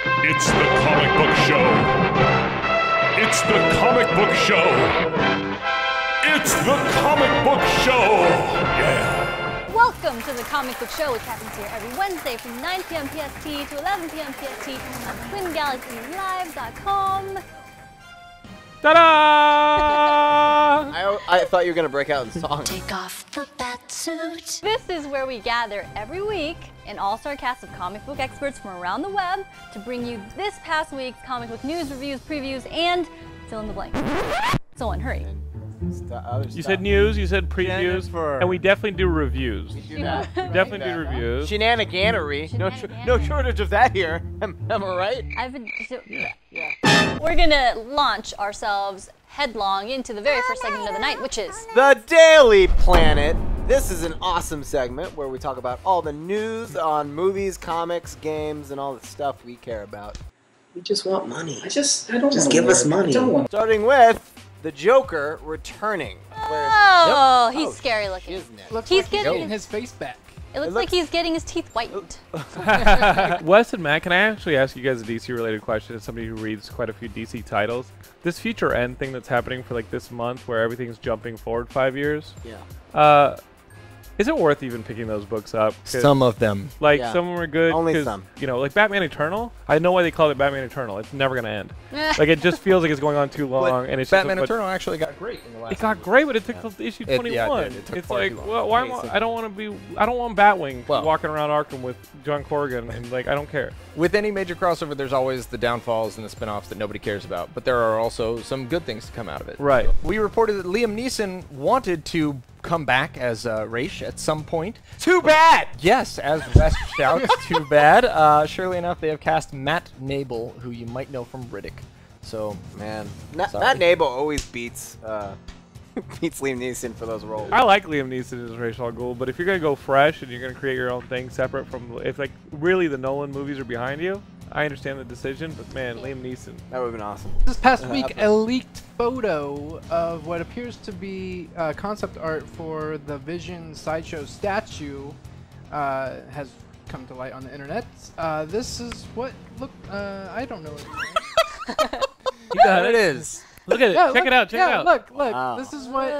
It's the comic book show. It's the comic book show. It's the comic book show. Yeah. Welcome to the comic book show, which happens here every Wednesday from 9 p.m. PST to 11 p.m. PST on TwinGalaxyLive.com. Ta-da! I thought you were gonna break out in song. Take off the Batsuit. This is where we gather every week an all-star cast of comic book experts from around the web to bring you this past week's comic book news, reviews, previews, and fill in the blank. Someone, hurry. You said news, you said previews, and we definitely do reviews. We do that. Definitely do reviews. Shenaniganery. No shortage of that here. Am I right? Yeah. We're gonna launch ourselves headlong into the very first segment of the night, which is The Daily Planet. This is an awesome segment where we talk about all the news on movies, comics, games, and all the stuff we care about. We just want money. I don't Just give us money. Starting with the Joker returning. oh, he's scary looking. Isn't it? Looks He's like getting- getting his face back. It looks like he's getting his teeth whitened. Wes and Matt, can I actually ask you guys a DC-related question as somebody who reads quite a few DC titles? This Future End thing that's happening for like this month where everything's jumping forward 5 years, Yeah. is it worth even picking those books up? Some of them. Like, Yeah. some of them are good. Only 'cause, some. You know, like Batman Eternal. I know why they call it Batman Eternal. It's never going to end. Like, it just feels like it's going on too long. And it's Batman just Eternal actually got great in the last It got great, but it took till issue 21. Yeah, it did. It took It's far like, too long. well, why? I don't want to be. I don't want Batwing Well- walking around Arkham with John Corrigan, and like, I don't care. With any major crossover, there's always the downfalls and the spin-offs that nobody cares about. But there are also some good things to come out of it. Right. We reported that Liam Neeson wanted to come back as Raish at some point. Too bad! Yes, as Wes shouts, too bad. Surely enough, they have cast Matt Nable, who you might know from Riddick. So, Man, Sorry. Matt Nable always beats beats Liam Neeson for those roles. I like Liam Neeson as Ra's al Ghul, but if you're gonna go fresh and you're gonna create your own thing separate from, if like really the Nolan movies are behind you, I understand the decision. But man, Liam Neeson. That would have been awesome. This past week, a leaked photo of what appears to be concept art for the Vision Sideshow statue has come to light on the internet. This is what I don't know. there it is. Look at it. Check it out. Check it out. Look. Wow. This is what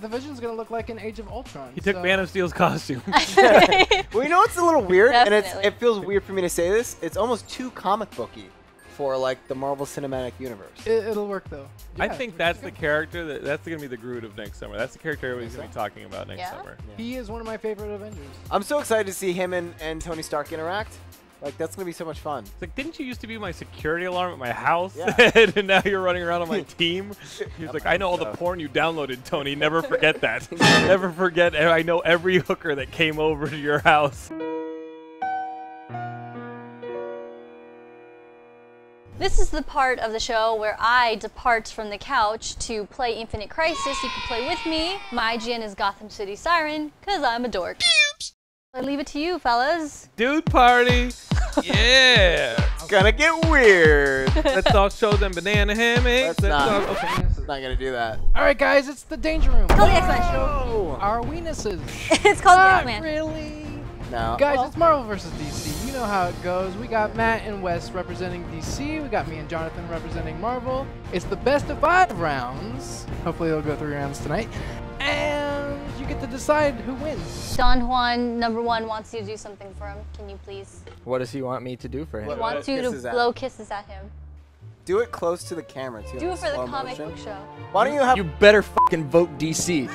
the Vision's gonna look like in Age of Ultron. He took so- Man of Steel's costume. Well, you know what's a little weird, and Definitely. it feels weird for me to say this. It's almost too comic booky for like the Marvel Cinematic Universe. It'll work though. I Yeah, think that's the character that's gonna be the Groot of next summer. That's the character everybody's gonna be talking about next Yeah? summer. He is one of my favorite Avengers. I'm so excited to see him and Tony Stark interact. Like that's gonna be so much fun. It's like, didn't you used to be my security alarm at my house? Yeah. And now you're running around on my team? He's like, I know all the porn you downloaded, Tony. Never forget that. Never forget. I know every hooker that came over to your house. This is the part of the show where I depart from the couch to play Infinite Crisis. You can play with me. My IGN is Gotham City Siren, because I'm a dork. I leave it to you, fellas. Dude party. Yeah. It's gonna get weird. Let's all show them banana hammocks. Let's not. Okay. It's not gonna do that. All right, guys, it's the Danger Room. Call the X-Men. Oh Our weenuses. It's called the Not X-Men. really. No. Guys, it's Marvel versus DC. You know how it goes. We got Matt and Wes representing DC. We got me and Jonathan representing Marvel. It's the best of 5 rounds. Hopefully it'll go 3 rounds tonight. And you get to decide who wins. Don Juan, number 1, wants you to do something for him. Can you please? What does he want me to do for him? He wants you to kisses at blow him. kisses at him. Do it close to the camera too. Do in it for the slow comic motion. book show. Why don't you have? You better fucking vote DC.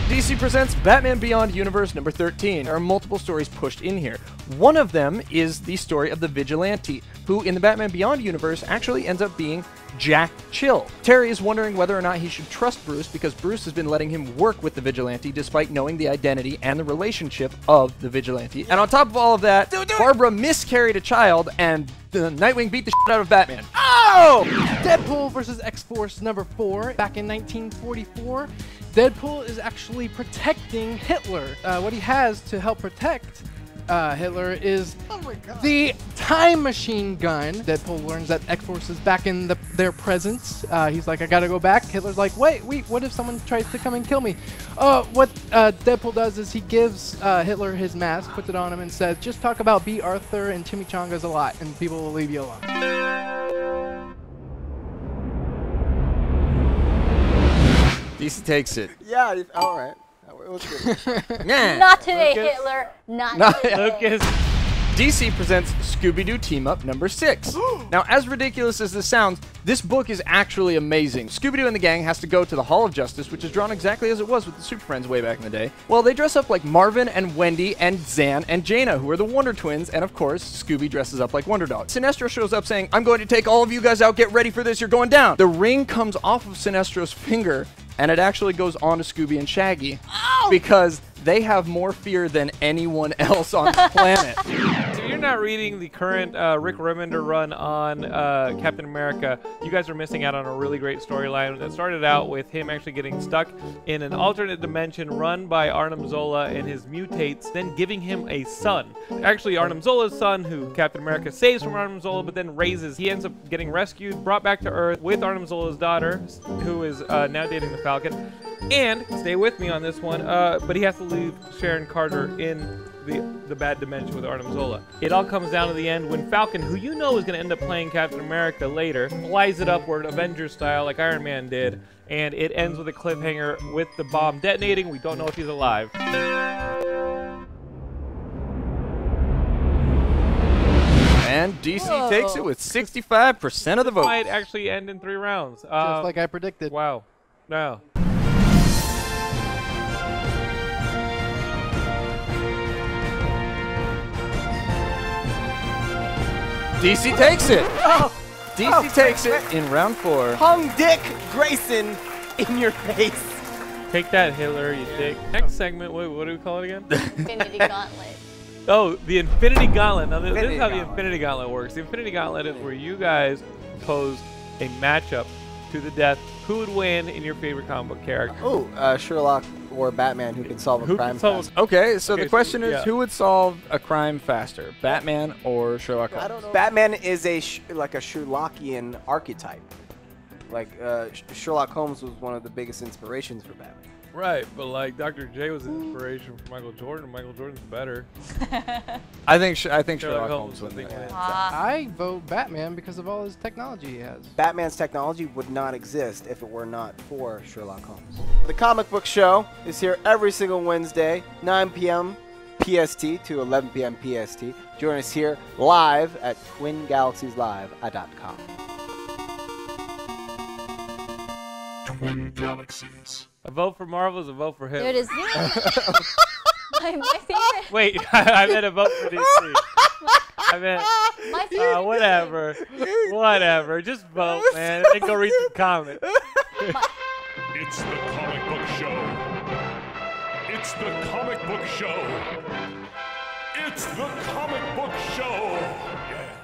DC presents Batman Beyond Universe number 13. There are multiple stories pushed in here. One of them is the story of the Vigilante, who in the Batman Beyond universe actually ends up being Jack Chill. Terry is wondering whether or not he should trust Bruce because Bruce has been letting him work with the Vigilante despite knowing the identity and the relationship of the Vigilante. And on top of all of that, Barbara miscarried a child and Nightwing beat the shit out of Batman. Oh! Deadpool versus X-Force number 4. Back in 1944, Deadpool is actually protecting Hitler. What he has to help protect Hitler is the time machine gun. Deadpool learns that X-Force is back in the their presence. He's like, I gotta go back. Hitler's like, wait, what if someone tries to come and kill me? What Deadpool does is he gives Hitler his mask, puts it on him, and says, just talk about B. Arthur and chimichangas a lot, and people will leave you alone. DC takes it. Yeah, all right. It was good. Nah. Not today, Lucas. Hitler. Not today. Lucas. DC presents Scooby-Doo Team Up number 6. Now, as ridiculous as this sounds, this book is actually amazing. Scooby-Doo and the gang has to go to the Hall of Justice, which is drawn exactly as it was with the Super Friends way back in the day. Well, they dress up like Marvin and Wendy and Zan and Jaina, who are the Wonder Twins, and of course, Scooby dresses up like Wonder Dog. Sinestro shows up saying, I'm going to take all of you guys out, get ready for this, you're going down. The ring comes off of Sinestro's finger, and it actually goes on to Scooby and Shaggy because they have more fear than anyone else on the planet. So you're not reading the current Rick Remender run on Captain America. You guys are missing out on a really great storyline that started out with him actually getting stuck in an alternate dimension run by Arnim Zola and his mutates, then giving him a son. Actually, Arnim Zola's son, who Captain America saves from Arnim Zola, but then raises. He ends up getting rescued, brought back to Earth with Arnim Zola's daughter, who is now dating the Falcon. And, stay with me on this one, but he has to leave Sharon Carter in the bad dimension with Arnim Zola. It all comes down to the end when Falcon, who you know is going to end up playing Captain America later, flies it upward Avengers style like Iron Man did, and it ends with a cliffhanger with the bomb detonating. We don't know if he's alive. And DC takes it with 65% of the vote. Might actually end in 3 rounds. Just like I predicted. Wow. Wow. DC takes it. DC takes it in round 4. Hung Dick Grayson in your face. Take that, Hitler, you dick. Next segment, what do we call it again? Infinity Gauntlet. Oh, the Infinity Gauntlet. Now, this is Infinity how the Gauntlet. Infinity Gauntlet works. The Infinity Gauntlet is where you guys pose a matchup to the death. Who would win in your favorite comic book character? Oh, Sherlock or Batman who can solve a Who crime can solve? faster. Okay, so Okay, the question is, yeah. who would solve a crime faster, Batman or Sherlock Holmes? I don't know. Batman is like a Sherlockian archetype. Like Sherlock Holmes was one of the biggest inspirations for Batman. Right, but like Dr. J was an inspiration for Michael Jordan. Michael Jordan's better. I think Sherlock Holmes would win. I vote Batman because of all his technology he has. Batman's technology would not exist if it were not for Sherlock Holmes. The Comic Book Show is here every single Wednesday, 9 p.m. PST to 11 p.m. PST. Join us here live at TwinGalaxiesLive.com. Twin Galaxies. A vote for Marvel is a vote for him. There it is. My favorite. Wait, I meant a vote for DC. I meant, My favorite. whatever. Whatever. Just vote, man. And go read some comics. It's the comic book show. It's the comic book show. It's the comic book show. Yeah.